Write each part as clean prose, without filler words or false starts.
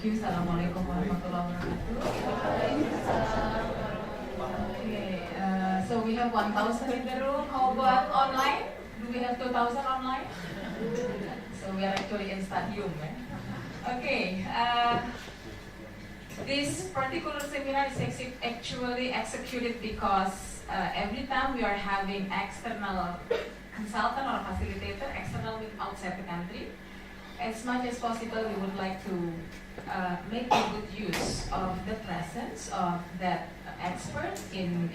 Thank you. Assalamualaikum warahmatullahi wabarakatuh. Okay, so we have 1,000 in the room. How about online? Do we have 2,000 online? So we are actually in stadium. Okay. This particular seminar is actually executed because every time we are having external consultant or facilitator, external outside the country, as much as possible we would like to make a good use of the presence of that expert in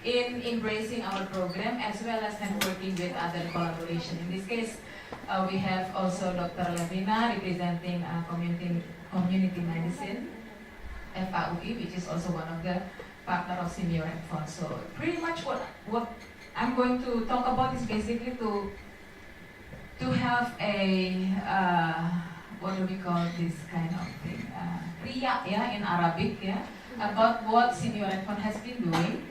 embracing our program, as well as networking with other collaboration. In this case, we have also Dr. Levina representing community medicine, FAUI, which is also one of the partner of SEAMEO RECFON. So pretty much what I'm going to talk about is basically to have a what do we call this kind of thing, riya, in Arabic, about what SEAMEO RECFON has been doing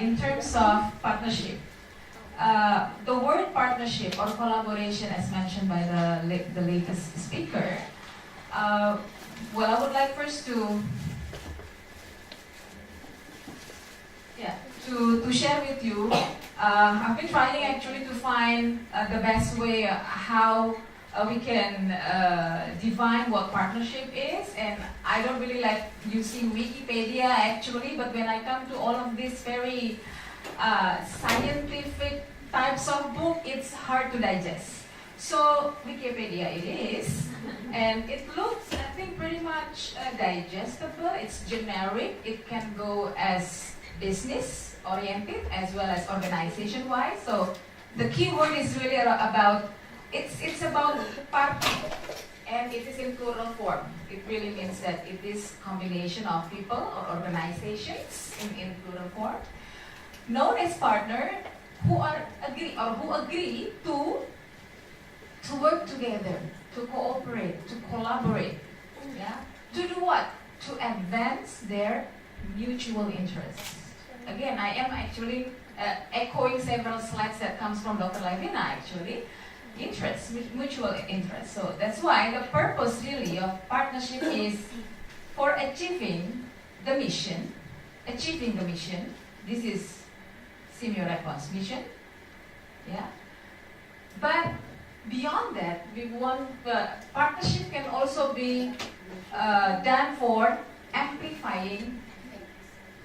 in terms of partnership. The word partnership or collaboration, as mentioned by the latest speaker, well, I would like first to share with you. I've been trying actually to find the best way how we can define what partnership is, and I don't really like using Wikipedia actually, but when I come to all of these very scientific types of book, it's hard to digest. So Wikipedia it is, and it looks, I think, pretty much digestible. It's generic. It can go as business oriented as well as organization wise. So the key word is really about it's about partner, and it is in plural form. It really means that it is combination of people or organizations in plural form, known as partner, who agree to work together, to cooperate, to collaborate. To do what? To advance their mutual interests. Again, I am actually echoing several slides that comes from Dr. Levina actually. Interests, mutual interests. So that's why the purpose really of partnership is for achieving the mission. This is SEAMEO RECFON's mission. But beyond that, we want the partnership can also be done for amplifying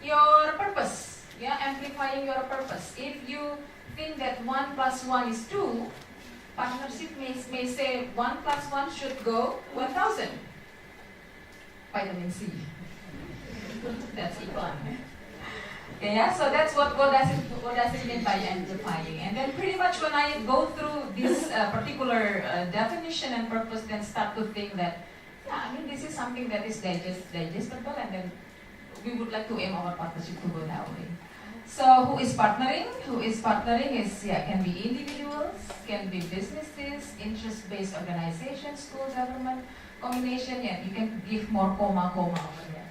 your purpose. Amplifying your purpose. If you think that 1 + 1 is 2, partnership may say 1 + 1 should go 1,000. Vitamin C. That's Iklan. So that's what does it mean by amplifying? And then pretty much when I go through this particular definition and purpose, then start to think that this is something that is digestible, and then we would like to aim our partnership to go that way. So who is partnering? Is can be individuals, can be businesses, interest-based organizations, school, government, combination. You can give more comma over there.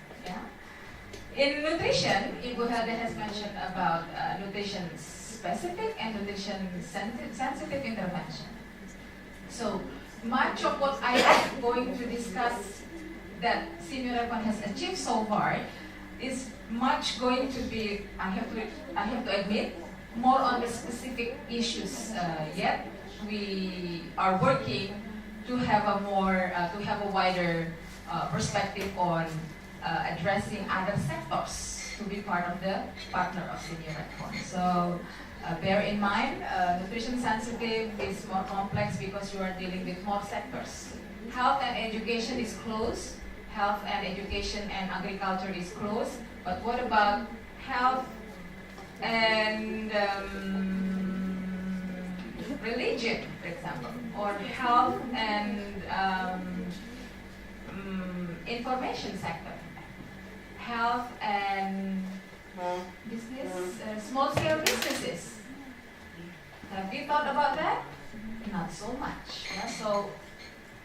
In nutrition, Ibu Helda has mentioned about nutrition specific and nutrition sensitive intervention. So much of what I am going to discuss that SEAMEO RECFON has achieved so far is much going to be, I have to admit, more on the specific issues. Yet we are working to have a wider perspective on addressing other sectors to be part of the partner of SEAMEO RECFON. So bear in mind, nutrition sensitive is more complex because you are dealing with more sectors. Health and education is close. Health and education and agriculture is close. But what about health and religion, for example, or health and information sector, health and business, small-scale businesses? Have you thought about that? Not so much. So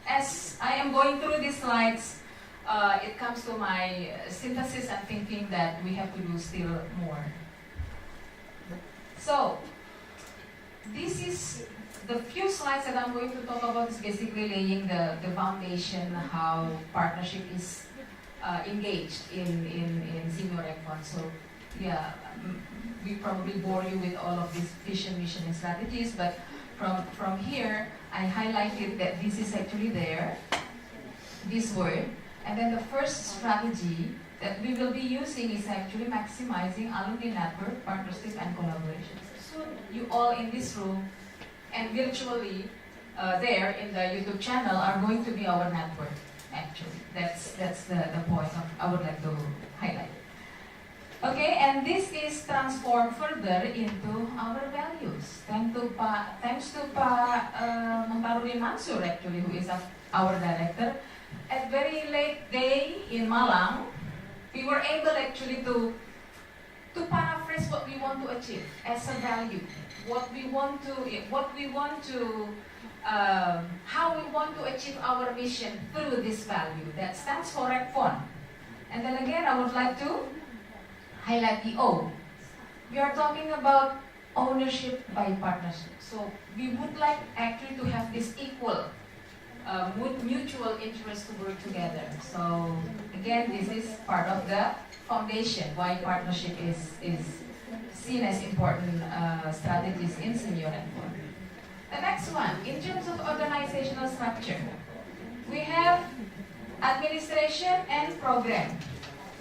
as I am going through these slides, it comes to my synthesis and thinking that we have to do still more. So this is the few slides that I'm going to talk about is basically laying the foundation how partnership is engaged in SEAMEO RECFON. So yeah, we probably bore you with all of these vision, mission, and strategies, but from here, I highlighted that this is actually there, this word, and then the first strategy that we will be using is actually maximizing alumni network, partnership, and collaboration. So you all in this room and virtually there in the YouTube channel are going to be our network, actually. That's the point I would like to highlight. Okay, and this is transformed further into our values. Thanks to Pak Montarudin Mansur, actually, who is our director. At very late day in Malang, we were able actually to paraphrase what we want to achieve as a value. How we want to achieve our mission through this value. That stands for RECFON. And then again, I would like to highlight the O. We are talking about ownership by partnership. So we would like actually to have this equal mutual interest to work together. So again, this is part of the foundation why partnership is seen as important strategies in SEAMEO RECFON. The next one, in terms of organizational structure, we have administration and program.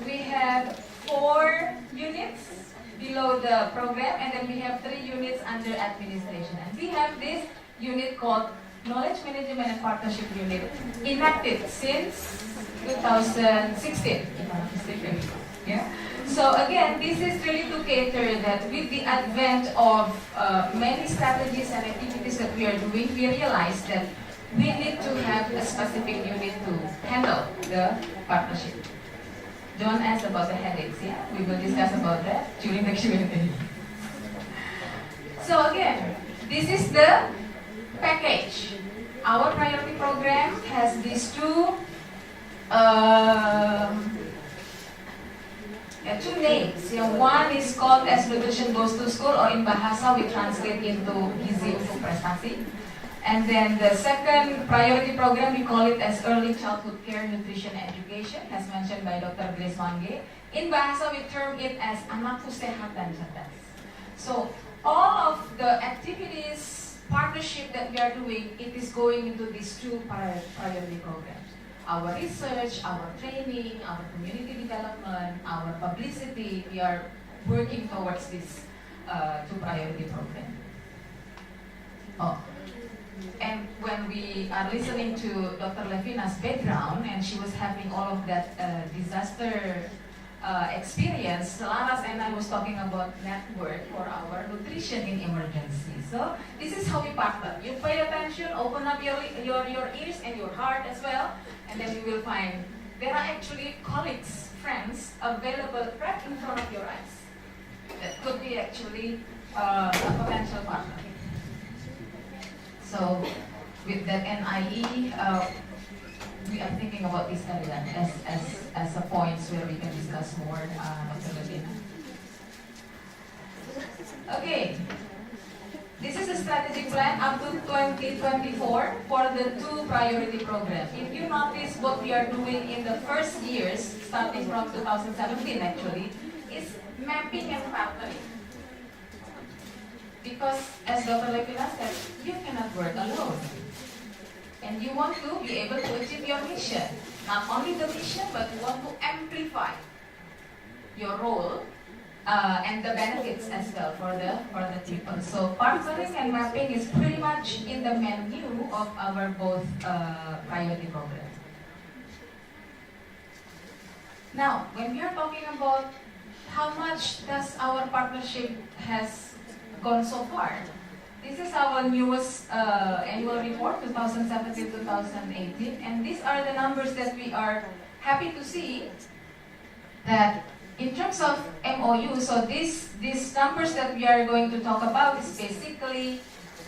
We have 4 units below the program, and then we have 3 units under administration. And we have this unit called Knowledge Management and Partnership Unit, enacted since 2016, if I'm not mistaken. Yeah. So again, this is really to cater that with the advent of many strategies and activities that we are doing, we realize that we need to have a specific unit to handle the partnership. John asked about the headaches, yeah? We will discuss about that during the Q&A. So again, this is the package. Our priority program has these two names. One is called As Nutrition Goes to School, or in Bahasa we translate into Gizi untuk Prestasi. And then the second priority program, we call it as Early Childhood Care, Nutrition, Education, as mentioned by Dr. Grace Wangge. In Bahasa, we term it as Anakku Sehat dan Cerdas. So all of the activities, partnership that we are doing, it is going into these two priority programs. Our research, our training, our community development, our publicity, we are working towards this two priority programs. And when we are listening to Dr. Levina's background, and she was having all of that disaster experience, Laras and I was talking about network for our nutrition in emergency. So this is how we partner. You pay attention, open up your ears and your heart as well, and then you will find there are actually colleagues, friends available right in front of your eyes. That could be actually a potential partner. So with that NIE, we are thinking about this area as a point where we can discuss more, Dr. Levina. Okay, this is a strategic plan up to 2024 for the two priority programs. If you notice what we are doing in the first years, starting from 2017 actually, is mapping and partnering. Because as Dr. Levina said, you cannot work alone. And you want to be able to achieve your mission. Not only the mission, but you want to amplify your role and the benefits as well for the people. So partnering and mapping is pretty much in the menu of our both priority programs. Now, when we are talking about how much does our partnership has gone so far, this is our newest annual report, 2017-2018, and these are the numbers that we are happy to see that in terms of MOU, so these numbers that we are going to talk about is basically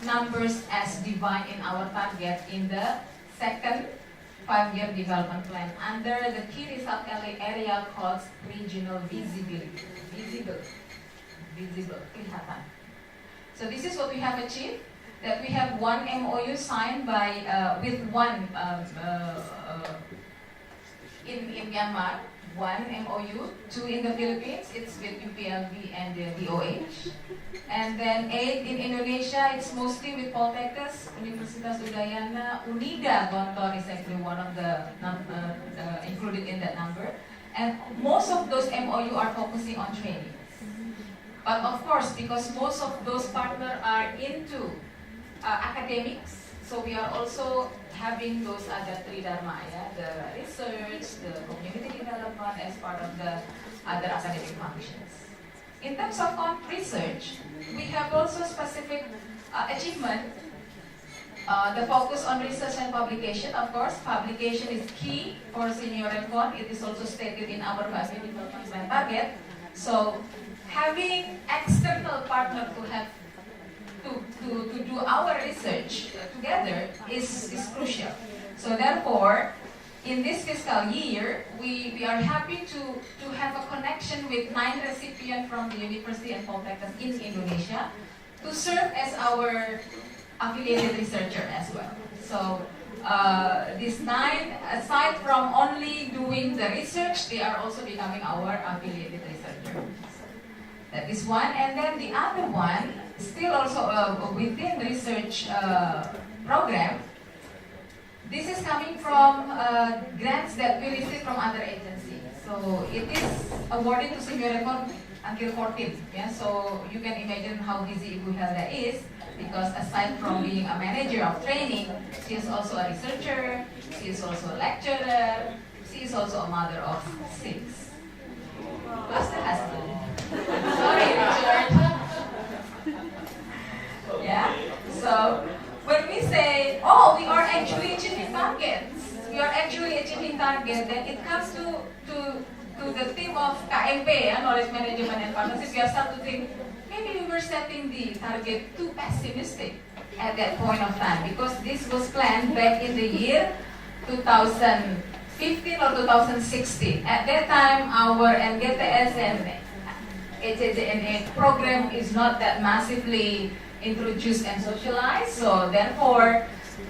numbers as defined in our target in the second 5-year development plan under the key result area called regional visibility. Visible, kelihatan. So this is what we have achieved, that we have one MOU signed by, with one, in Myanmar, one MOU, two in the Philippines, it's with UPLB and the DOH. And then 8 in Indonesia, it's mostly with Poltekkes, Universitas Udayana, UNIDA Gontor is actually one of the included in that number. And most of those MOU are focusing on training. But of course, because most of those partners are into academics, so we are also having those other three dharma, the research, the community development as part of the other academic functions. In terms of research, we have also specific achievement. The focus on research and publication, of course, publication is key for SEAMEO RECFON. It is also stated in our value development plan target. So having external partner to have to do our research together is crucial. So therefore, in this fiscal year, we are happy to have a connection with 9 recipients from the university and Poltekkes in Indonesia to serve as our affiliated researcher as well. So these 9, aside from only doing the research, they are also becoming our affiliated researcher. That is one, and then the other one, still also within the research program, this is coming from grants that we receive from other agencies. So it is awarded to SEAMEO RECFON until 14. Yeah? So you can imagine how busy Ibu Helda is, because aside from being a manager of training, she is also a researcher, she is also a lecturer, she is also a mother of 6. Plus the husband. Sorry, Richard. Yeah? So when we say, oh, we are actually achieving targets, then it comes to the theme of KMP, knowledge management and partnership. We are starting to think, maybe we were setting the target too pessimistic at that point of time, because this was planned back in the year 2015 or 2016. At that time, our NGTS and HHNA program is not that massively introduced and socialized, so therefore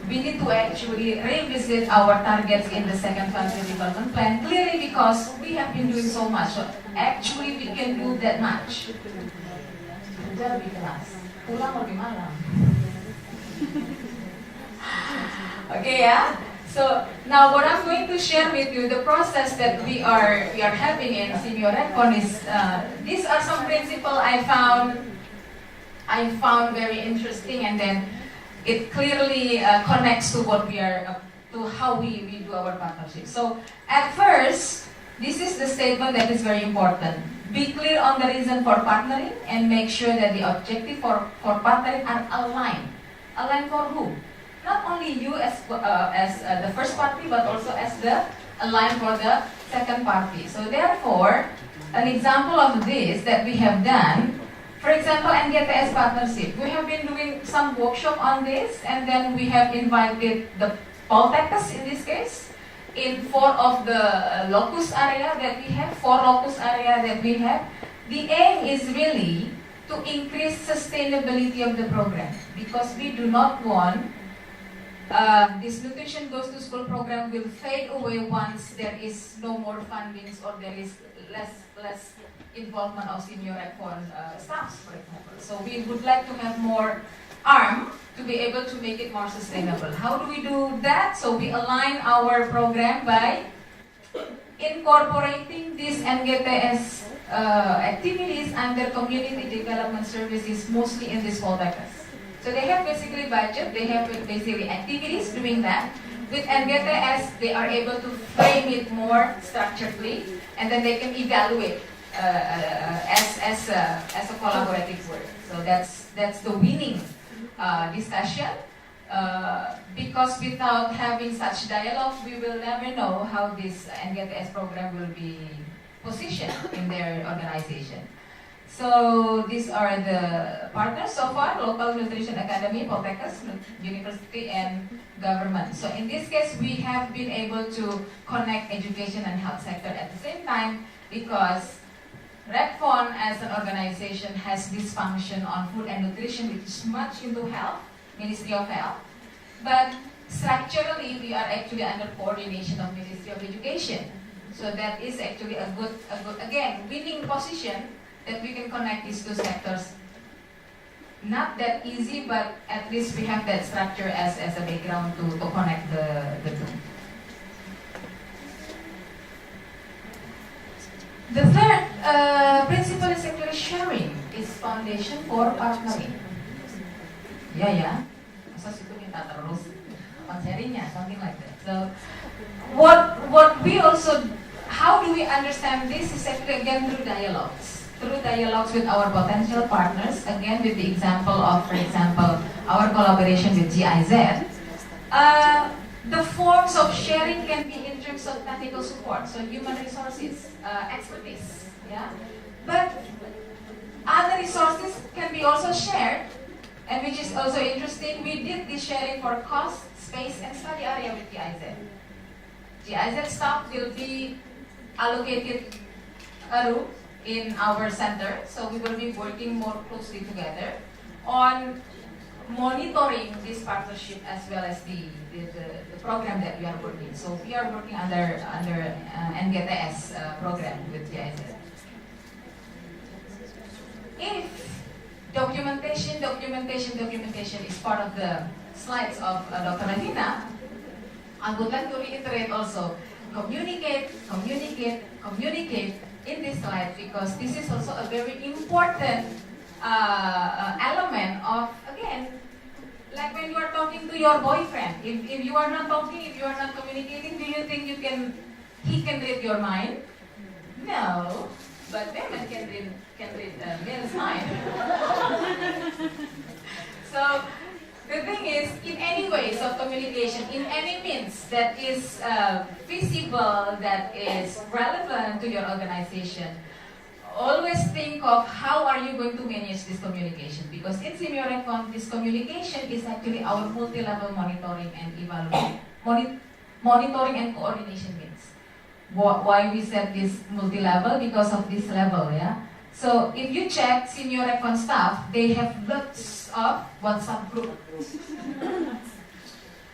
we need to actually revisit our targets in the second country development plan, clearly because we have been doing so much. So actually we can do that much. Kerja lebih keras, pulang lebih malam. Okay, yeah. So now what I'm going to share with you, the process that we are having in SEAMEO RECFON is these are some principles I found very interesting, and then it clearly connects to what we are to how we do our partnership. So at first, this is the statement that is very important. Be clear on the reason for partnering and make sure that the objective for partnering are aligned. Aligned for who? Not only you as the first party, but also as the aligned for the second party. So therefore, an example of this that we have done, for example, NGTS partnership. We have been doing some workshop on this, and then we have invited the Poltekkes in this case, in 4 of the locus area that we have, 4 locus area that we have. The aim is really to increase sustainability of the program, because we do not want this nutrition goes to school program will fade away once there is no more fundings or there is less involvement of SEAMEO RECFON staffs, for example. So we would like to have more arm to be able to make it more sustainable. How do we do that? So we align our program by incorporating these NGTS activities under community development services, mostly in these Poltekkes. So they have basically budget, they have basically activities doing that. With NGTS, they are able to frame it more structuredly, and then they can evaluate as a collaborative work. So that's the winning discussion. Because without having such dialogue, we will never know how this NGTS program will be positioned in their organization. So these are the partners so far: Local Nutrition Academy, Poltekkes, University, and government. So in this case, we have been able to connect education and health sector at the same time, because RECFON as an organization has this function on food and nutrition, which is much into health, Ministry of Health. But structurally, we are actually under coordination of Ministry of Education. So that is actually a good again, winning position that we can connect these two sectors. Not that easy, but at least we have that structure as a background to connect the two. The third principle is actually sharing. Is foundation for partnering. Ya. Masa situ minta terus sharingnya, something like that. So, what we also, how do we understand this is actually again through dialogues. Through dialogues with our potential partners, again with the example of, for example, our collaboration with GIZ. The forms of sharing can be in terms of technical support, so human resources, expertise, yeah. But other resources can be also shared, and which is also interesting. We did this sharing for cost, space, and study area with GIZ. GIZ staff will be allocated a room in our center, so we will be working more closely together on monitoring this partnership as well as the program that we are working. So we are working under NGTS program with GIZ. If documentation is part of the slides of Dr. Ravina, I would like to reiterate also, communicate in this slide, because this is also a very important element of, again, like when you are talking to your boyfriend, if you are not talking, if you are not communicating, do you think he can read your mind? No, but women can read men's mind. So the thing is, in any ways of communication, in any means that is visible, that is relevant to your organization, always think of how are you going to manage this communication, because in SEAMEO RECFON, this communication is actually our multi-level monitoring and evaluation. Monitoring and coordination means. Why we said this multi-level? Because of this level, yeah? So if you check SEAMEO RECFON staff, they have lots of WhatsApp groups.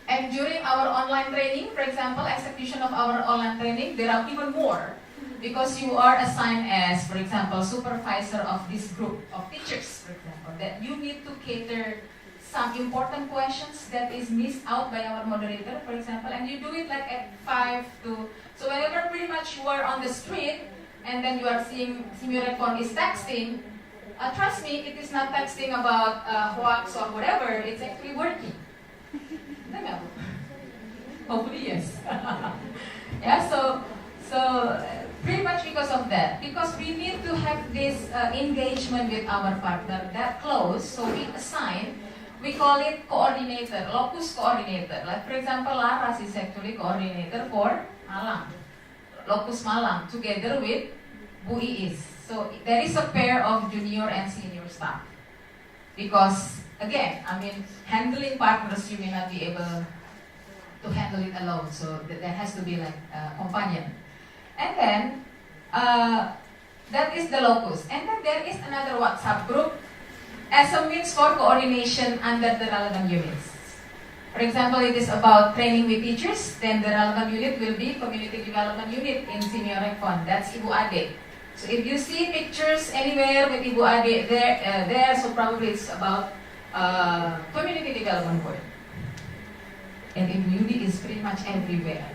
And during our online training, for example, execution of our online training, there are even more. Because you are assigned as, for example, supervisor of this group of teachers, for example, that you need to cater some important questions that is missed out by our moderator, for example, and you do it like at 5 to, so whenever pretty much you are on the street, and then you are seeing SEAMEO RECFON is texting, trust me, it is not texting about hoax or whatever, it's actually working. Hopefully yes. Yeah, so pretty much because of that, because we need to have this engagement with our partner that close, so we call it coordinator, locus coordinator. Like for example, Laras is actually coordinator for Malang, locus Malang, together with Bu Iis. So there is a pair of junior and senior staff. Because again, I mean, handling partners, you may not be able to handle it alone. So there has to be like a companion. And then, that is the locus. And then there is another WhatsApp group as a means for coordination under the relevant units. For example, it is about training with teachers, then the relevant unit will be community development unit in SEAMEO RECFON. That's Ibu Ade. So if you see pictures anywhere with Ibu Ade there, so probably it's about community development work. And Ibu Yudi is pretty much everywhere.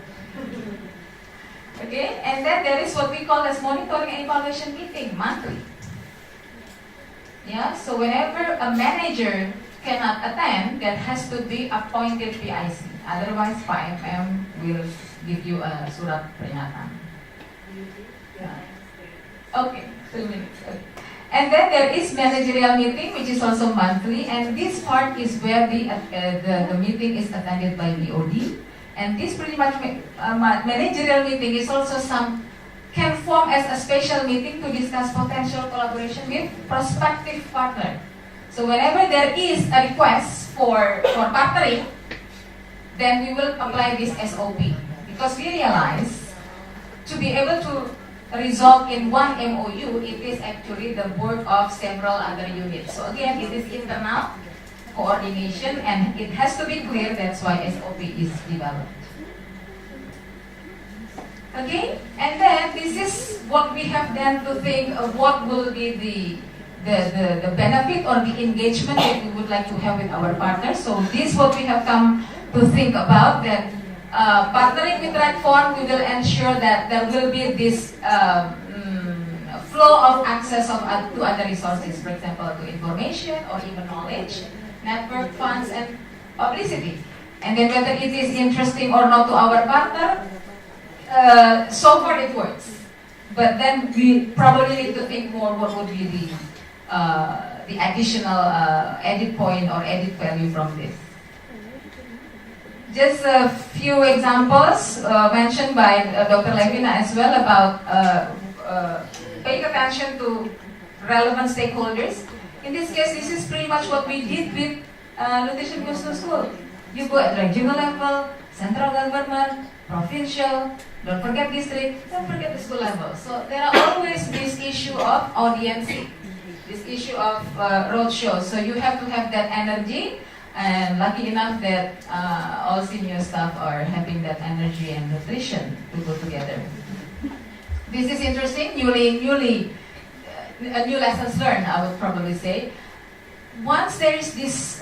Okay, and then there is what we call as monitoring and evaluation meeting, monthly. Yeah, so whenever a manager cannot attend, that has to be appointed PIC. Otherwise, Pak MM will give you a surat peringatan. Yeah. Okay, 2 minutes. Okay. And then there is managerial meeting, which is also monthly, and this part is where the meeting is attended by BOD. And this pretty much managerial meeting is also can form as a special meeting to discuss potential collaboration with prospective partner. So whenever there is a request for partnering, then we will apply this SOP. Because we realize to be able to result in one MOU, it is actually the work of several other units. So again, it is internal coordination, and it has to be clear. That's why SOP is developed. Okay, and then this is what we have then to think of what will be the benefit or the engagement that we would like to have with our partners. So this is what we have come to think about, that partnering with RECFON, we will ensure that there will be this flow of access to other resources, for example, to information or even knowledge, network, funds, and publicity. And then whether it is interesting or not to our partner, so far it works. But then we probably need to think more what would be the additional added point or added value from this. Just a few examples mentioned by Dr. Levina as well about paying attention to relevant stakeholders. In this case, this is pretty much what we did with Nutrition Goes to School. You go at regional level, central government, provincial, don't forget district, don't forget the school level. So there are always this issue of audience, this issue of roadshow. So you have to have that energy, and lucky enough that all SEAMEO staff are having that energy and nutrition to go together. This is interesting, new lessons learned, I would probably say. Once there is this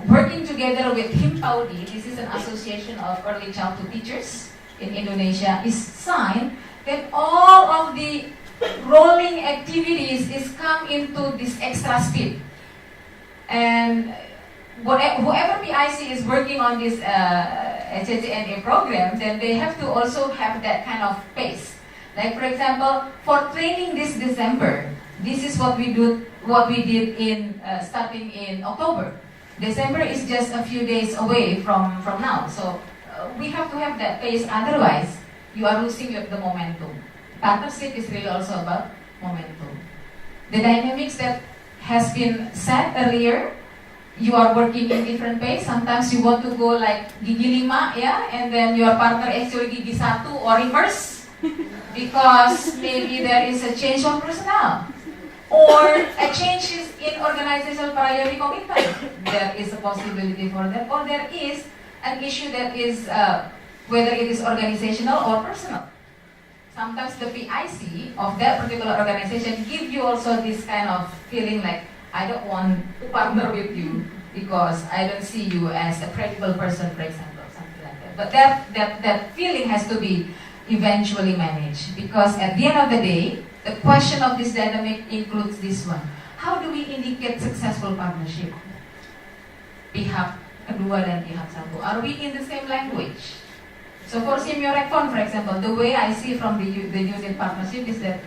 working together with HIMPAUDI, this is an association of early childhood teachers in Indonesia, is signed, then all of the rolling activities is come into this extra speed. And whoever PIC is working on this HHNA program, then they have to also have that kind of pace. Like for example, for training this December, this is what we did in starting in October. December is just a few days away from now. So we have to have that pace, otherwise you are losing the momentum. Partnership is really also about momentum. The dynamics that has been said earlier, you are working in different pace. Sometimes you want to go like gigi 5, yeah, and then your partner actually gigi 1 or reverse, because maybe there is a change of personnel or a change in organizational priority commitment. There is a possibility for that, or there is an issue that is whether it is organizational or personal. Sometimes the PIC of that particular organization give you also this kind of feeling like, I don't want to partner with you because I don't see you as a credible person, for example, something like that. But that feeling has to be eventually managed, because at the end of the day, the question of this dynamic includes this one. How do we indicate successful partnership? Pihak kedua dan pihak satu. Are we in the same language? So for SEAMEO RECFON, for example, the way I see from the unit partnership is that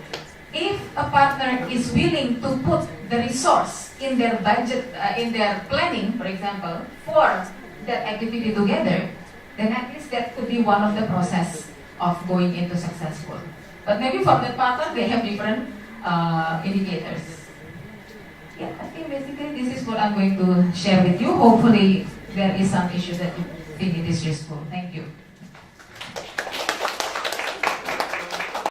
if a partner is willing to put the resource in their budget, in their planning, for example, for that activity together, then at least that could be one of the process of going into successful. But maybe for the partner, they have different indicators. Yeah, I think basically this is what I'm going to share with you. Hopefully there is some issue that you think it is useful. Thank you.